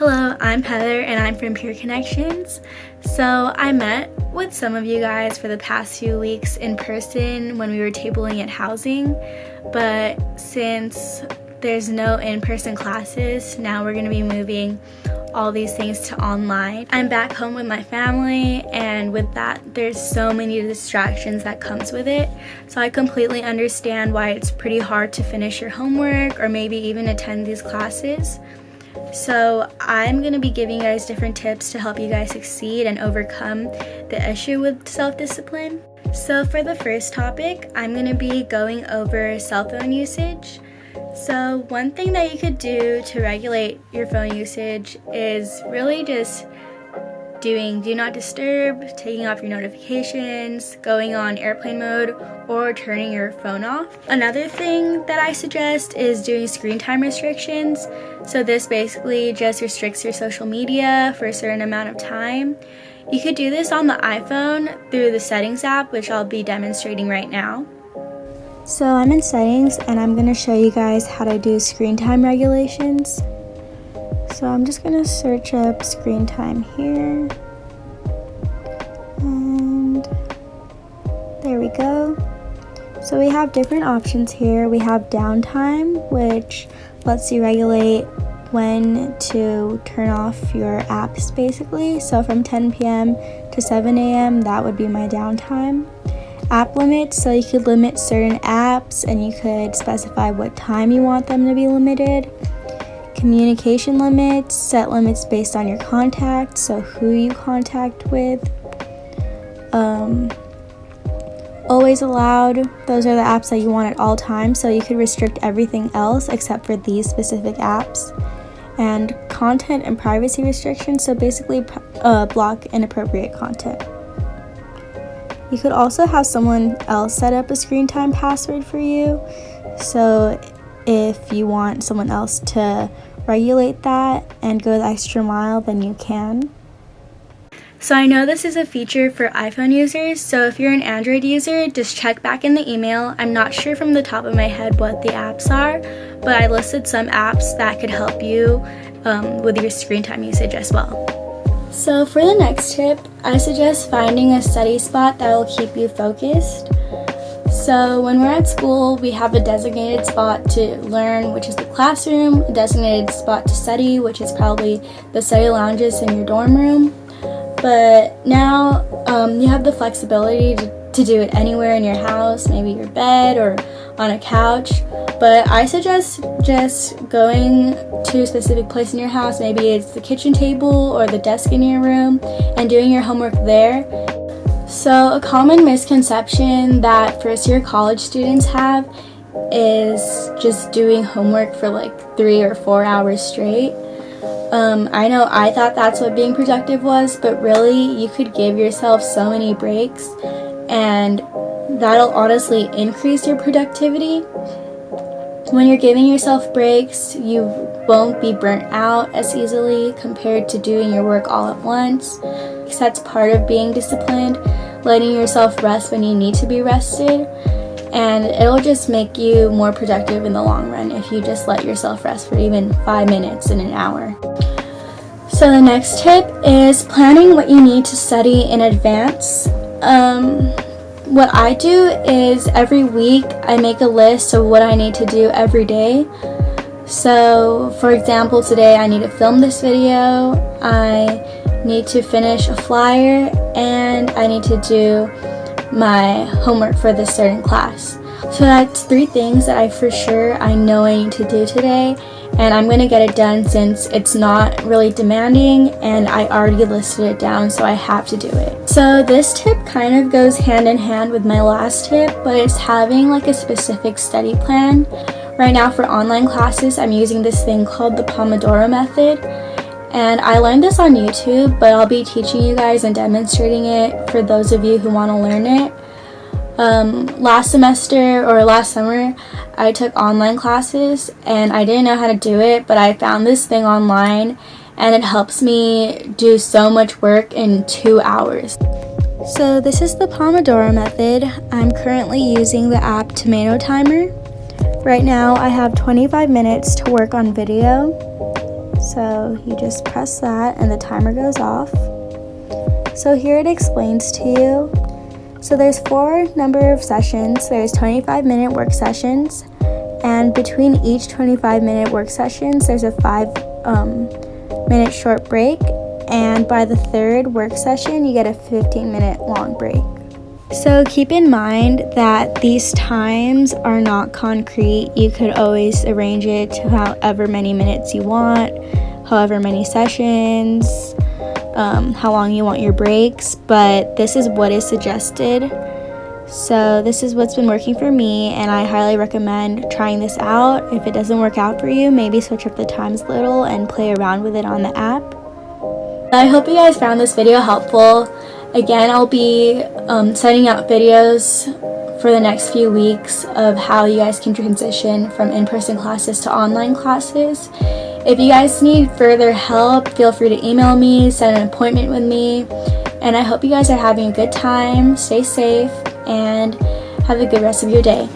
Hello, I'm Heather and I'm from Peer Connections. So I met with some of you guys for the past few weeks in person when we were tabling at housing, but since there's no in-person classes, now we're going to be moving all these things to online. I'm back home with my family, and with that there's so many distractions that comes with it, so I completely understand why it's pretty hard to finish your homework or maybe even attend these classes. So I'm going to be giving you guys different tips to help you guys succeed and overcome the issue with self-discipline. So for the first topic, I'm going to be going over cell phone usage. So one thing that you could do to regulate your phone usage is really just doing do not disturb, taking off your notifications, going on airplane mode, or turning your phone off. Another thing that I suggest is doing screen time restrictions. So this basically just restricts your social media for a certain amount of time. You could do this on the iPhone through the settings app, which I'll be demonstrating right now. So I'm in settings and I'm going to show you guys how to do screen time regulations. So I'm just going to search up screen time here, and there we go. So we have different options here. We have downtime, which lets you regulate when to turn off your apps basically. So from 10 p.m. to 7 a.m. that would be my downtime. App limits, so you could limit certain apps and you could specify what time you want them to be limited. Communication limits, set limits based on your contacts, so who you contact with. Always allowed, those are the apps that you want at all times, so you could restrict everything else except for these specific apps. And content and privacy restrictions, so basically block inappropriate content. You could also have someone else set up a screen time password for you, so if you want someone else to regulate that and go the extra mile, then you can. So I know this is a feature for iPhone users, so if you're an Android user, just check back in the email. I'm not sure from the top of my head what the apps are, but I listed some apps that could help you with your screen time usage as well. So for the next tip, I suggest finding a study spot that will keep you focused. So when we're at school, we have a designated spot to learn, which is the classroom, a designated spot to study, which is probably the study lounges in your dorm room. But now you have the flexibility to do it anywhere in your house, maybe your bed or on a couch. But I suggest just going to a specific place in your house, maybe it's the kitchen table or the desk in your room, and doing your homework there. So a common misconception that first-year college students have is just doing homework for like 3 or 4 hours straight. I know I thought that's what being productive was, but really you could give yourself so many breaks and that'll honestly increase your productivity. When you're giving yourself breaks, you won't be burnt out as easily compared to doing your work all at once. Because that's part of being disciplined, letting yourself rest when you need to be rested. And it'll just make you more productive in the long run if you just let yourself rest for even 5 minutes in an hour. So the next tip is planning what you need to study in advance. What I do is every week I make a list of what I need to do every day. So for example, today I need to film this video, I need to finish a flyer, and I need to do my homework for this certain class. So that's 3 things that I know I need to do today, and I'm going to get it done since it's not really demanding and I already listed it down, so I have to do it. So this tip kind of goes hand in hand with my last tip, but it's having like a specific study plan. Right now for online classes, I'm using this thing called the Pomodoro method. And I learned this on YouTube, but I'll be teaching you guys and demonstrating it for those of you who want to learn it. Last summer, I took online classes and I didn't know how to do it, but I found this thing online and it helps me do so much work in 2 hours. So this is the Pomodoro method. I'm currently using the app Tomato Timer. Right now I have 25 minutes to work on video. So you just press that and the timer goes off. So here it explains to you. So there's 4 number of sessions. There's 25-minute work sessions, and between each 25-minute work sessions, there's a 5-minute short break, and by the 3rd work session, you get a 15-minute long break. So keep in mind that these times are not concrete. You could always arrange it to however many minutes you want, however many sessions, how long you want your breaks, but this is what is suggested. So this is what's been working for me, and I highly recommend trying this out. If it doesn't work out for you, maybe switch up the times a little and play around with it on the app. I hope you guys found this video helpful. Again, I'll be sending out videos for the next few weeks of how you guys can transition from in-person classes to online classes. If you guys need further help, feel free to email me, set an appointment with me, and I hope you guys are having a good time, stay safe, and have a good rest of your day.